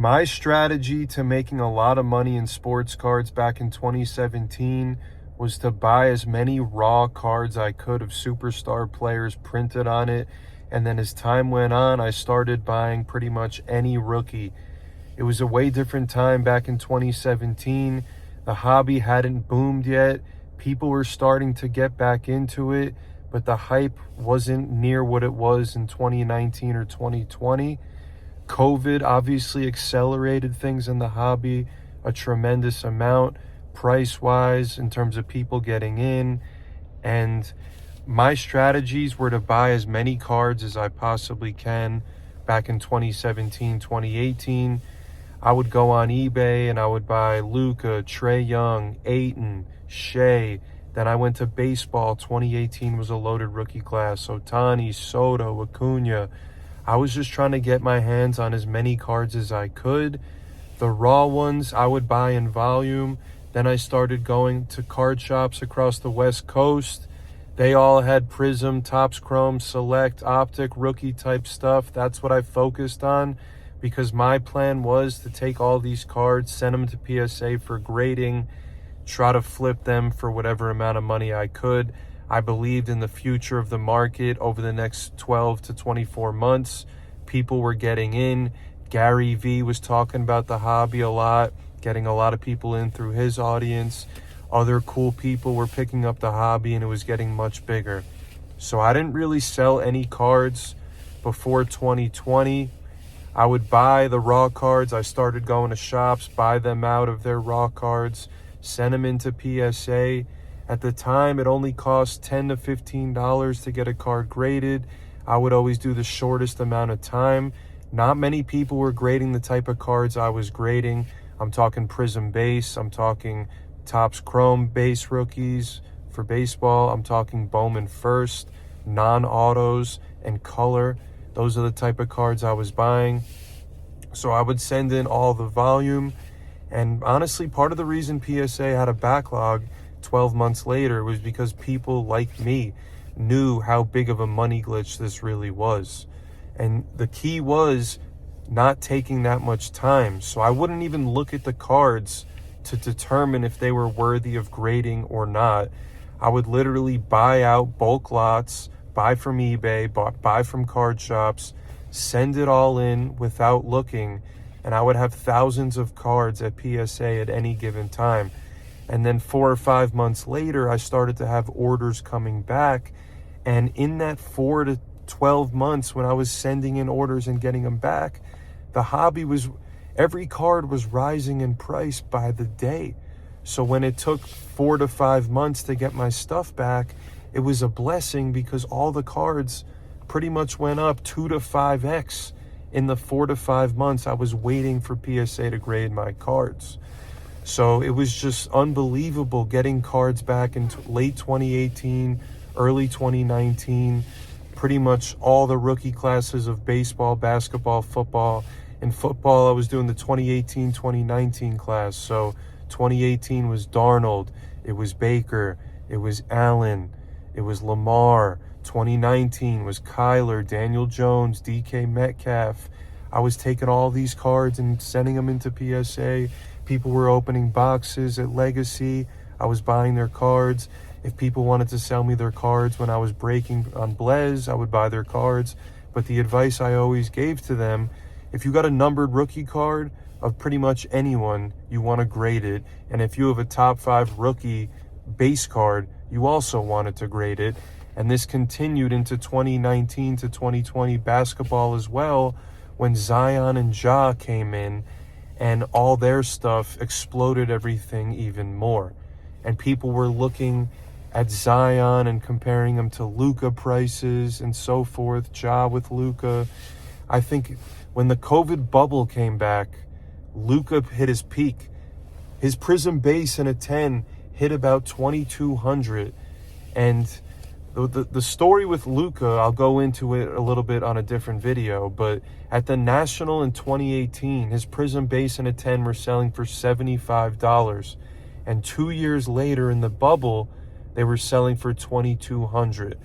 My strategy to making a lot of money in sports cards back in 2017 was to buy as many raw cards I could of superstar players printed on it. And then as time went on, I started buying pretty much any rookie. It was a way different time back in 2017. The hobby hadn't boomed yet. People were starting to get back into it, but the hype wasn't near what it was in 2019 or 2020. COVID obviously accelerated things in the hobby a tremendous amount, price-wise, in terms of people getting in. And my strategies were to buy as many cards as I possibly can back in 2017, 2018. I would go on eBay and I would buy Luka, Trae Young, Ayton, Shea. Then I went to baseball. 2018 was a loaded rookie class. Ohtani, Soto, Acuna. I was just trying to get my hands on as many cards as I could. The raw ones I would buy in volume. Then I started going to card shops across the West Coast. They all had Prism, Topps Chrome, Select, Optic, rookie type stuff. That's what I focused on because my plan was to take all these cards, send them to PSA for grading, try to flip them for whatever amount of money I could. I believed in the future of the market over the next 12 to 24 months. People were getting in. Gary Vee was talking about the hobby a lot, getting a lot of people in through his audience. Other cool people were picking up the hobby and it was getting much bigger. So I didn't really sell any cards before 2020. I would buy the raw cards. I started going to shops, buy them out of their raw cards, send them into PSA. At the time, it only cost $10 to $15 to get a card graded. I would always do the shortest amount of time. Not many people were grading the type of cards I was grading. I'm talking Prism base. I'm talking Topps Chrome base rookies for baseball. I'm talking Bowman first, non-autos, and color. Those are the type of cards I was buying. So I would send in all the volume. And honestly, part of the reason PSA had a backlog 12 months later was because people like me knew how big of a money glitch this really was. And the key was not taking that much time. So I wouldn't even look at the cards to determine if they were worthy of grading or not. I would literally buy out bulk lots, buy from eBay, buy from card shops, send it all in without looking, and I would have thousands of cards at PSA at any given time. And then 4 or 5 months later, I started to have orders coming back. And in that 4 to 12 months when I was sending in orders and getting them back, the hobby was, every card was rising in price by the day. So when it took 4 to 5 months to get my stuff back, it was a blessing because all the cards pretty much went up 2 to 5x in the 4 to 5 months I was waiting for PSA to grade my cards. So it was just unbelievable getting cards back in late 2018, early 2019, pretty much all the rookie classes of baseball, basketball, football. In football, I was doing the 2018-2019 class. So 2018 was Darnold, it was Baker, it was Allen, it was Lamar. 2019 was Kyler, Daniel Jones, DK Metcalf. I was taking all these cards and sending them into PSA. People were opening boxes at Legacy. I was buying their cards. If people wanted to sell me their cards when I was breaking on Blez, I would buy their cards. But the advice I always gave to them, if you got a numbered rookie card of pretty much anyone, you want to grade it. And if you have a top 5 rookie base card, you also wanted to grade it. And this continued into 2019 to 2020 basketball as well, when Zion and Ja came in and all their stuff exploded everything even more. And people were looking at Zion and comparing him to Luka prices and so forth, Ja with Luka. I think when the COVID bubble came back, Luka hit his peak. His Prism base in a 10 hit about 2,200. And the story with Luka, I'll go into it a little bit on a different video, but at the National in 2018, his Prism base in a 10 were selling for $75. And 2 years later in the bubble, they were selling for $2,200.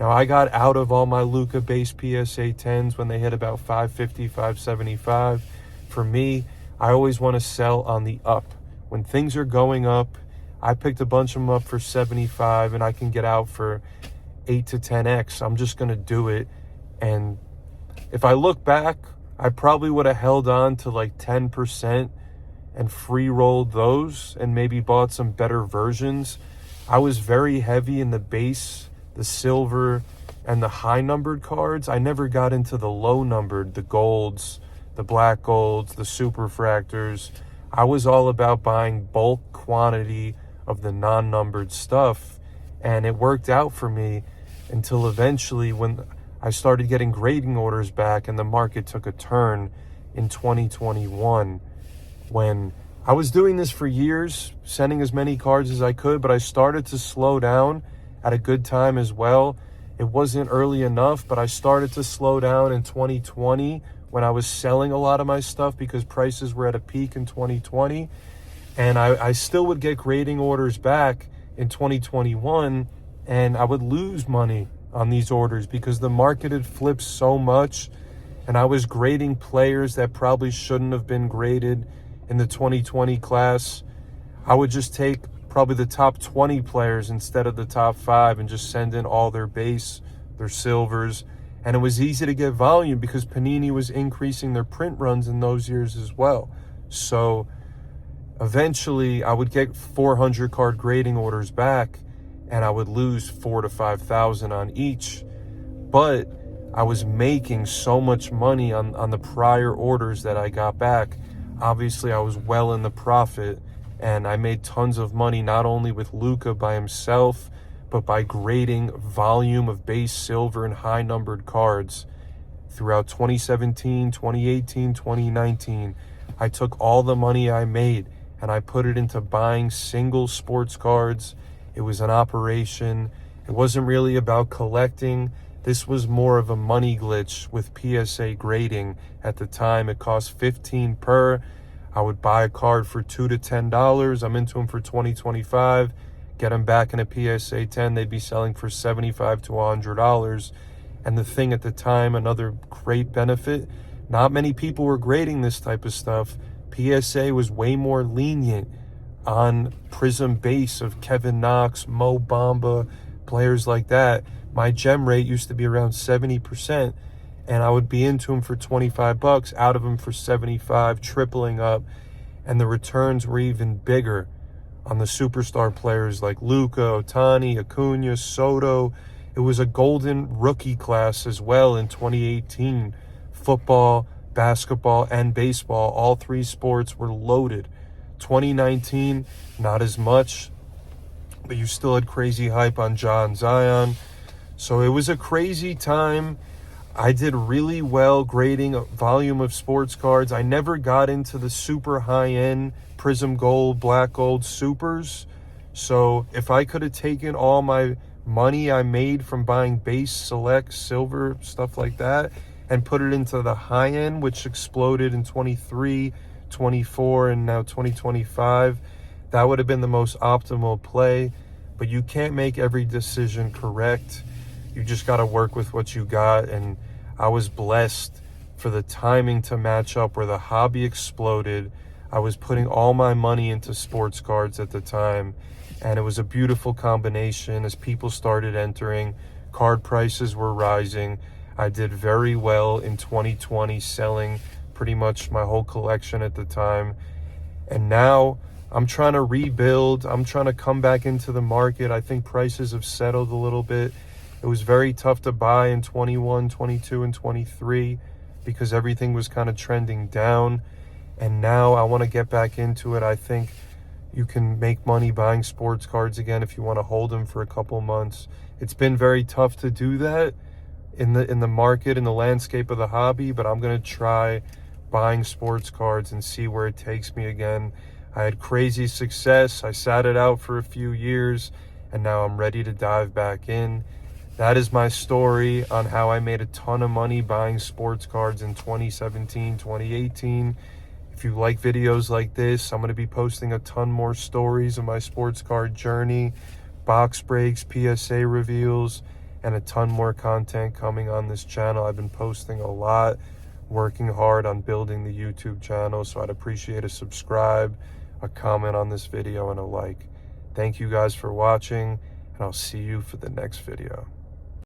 Now, I got out of all my Luka base PSA 10s when they hit about $550, $575. For me, I always want to sell on the up. When things are going up, I picked a bunch of them up for 75 and I can get out for 8 to 10x. I'm just going to do it. And if I look back, I probably would have held on to like 10% and free rolled those and maybe bought some better versions. I was very heavy in the base, the silver, and the high numbered cards. I never got into the low numbered, the golds, the black golds, the superfractors. I was all about buying bulk quantity of the non-numbered stuff, and it worked out for me until eventually when I started getting grading orders back and the market took a turn in 2021. When I was doing this for years, sending as many cards as I could, but I started to slow down at a good time as well. It wasn't early enough, but I started to slow down in 2020 when I was selling a lot of my stuff because prices were at a peak in 2020. And I still would get grading orders back in 2021, and I would lose money on these orders because the market had flipped so much, and I was grading players that probably shouldn't have been graded in the 2020 class. I would just take probably the top 20 players instead of the top 5 and just send in all their base, their silvers. And it was easy to get volume because Panini was increasing their print runs in those years as well. So eventually I would get 400 card grading orders back and I would lose 4,000 to 5,000 on each. But I was making so much money on the prior orders that I got back. Obviously I was well in the profit, and I made tons of money not only with Luka by himself, but by grading volume of base silver and high numbered cards throughout 2017, 2018, 2019. I took all the money I made and I put it into buying single sports cards. It was an operation. It wasn't really about collecting. This was more of a money glitch with PSA grading. At the time, it cost $15 per. I would buy a card for $2 to $10. I'm into them for $20, $25. Get them back in a PSA 10. They'd be selling for $75 to $100. And the thing at the time, another great benefit, not many people were grading this type of stuff. PSA was way more lenient on Prism base of Kevin Knox, Mo Bamba, players like that. My gem rate used to be around 70%, and I would be into them for $25, out of them for 75, tripling up, and the returns were even bigger on the superstar players like Luka, Ohtani, Acuna, Soto. It was a golden rookie class as well in 2018. Football, basketball, and baseball, all three sports were loaded. 2019, not as much, but you still had crazy hype on John Zion. So it was a crazy time. I did really well grading a volume of sports cards. I never got into the super high-end Prism Gold, Black Gold Supers. So if I could have taken all my money I made from buying base, select, silver, stuff like that, and put it into the high-end, which exploded in 23, 24, and now 2025, that would have been the most optimal play. But you can't make every decision correct. You just got to work with what you got. And I was blessed for the timing to match up where the hobby exploded. I was putting all my money into sports cards at the time, and it was a beautiful combination. As people started entering, card prices were rising. I did very well in 2020, selling pretty much my whole collection at the time. And now I'm trying to rebuild. I'm trying to come back into the market. I think prices have settled a little bit. It was very tough to buy in 21, 22, and 23 because everything was kind of trending down. And now I want to get back into it. I think you can make money buying sports cards again if you want to hold them for a couple months. It's been very tough to do that in the market, in the landscape of the hobby, but I'm going to try buying sports cards and see where it takes me again. I had crazy success. I sat it out for a few years, and now I'm ready to dive back in. That is my story on how I made a ton of money buying sports cards in 2017, 2018. If you like videos like this, I'm going to be posting a ton more stories of my sports card journey, box breaks, PSA reveals, and a ton more content coming on this channel. I've been posting a lot working hard on building the YouTube channel. So I'd appreciate a subscribe, a comment on this video, and a like. Thank you guys for watching, and I'll see you for the next video.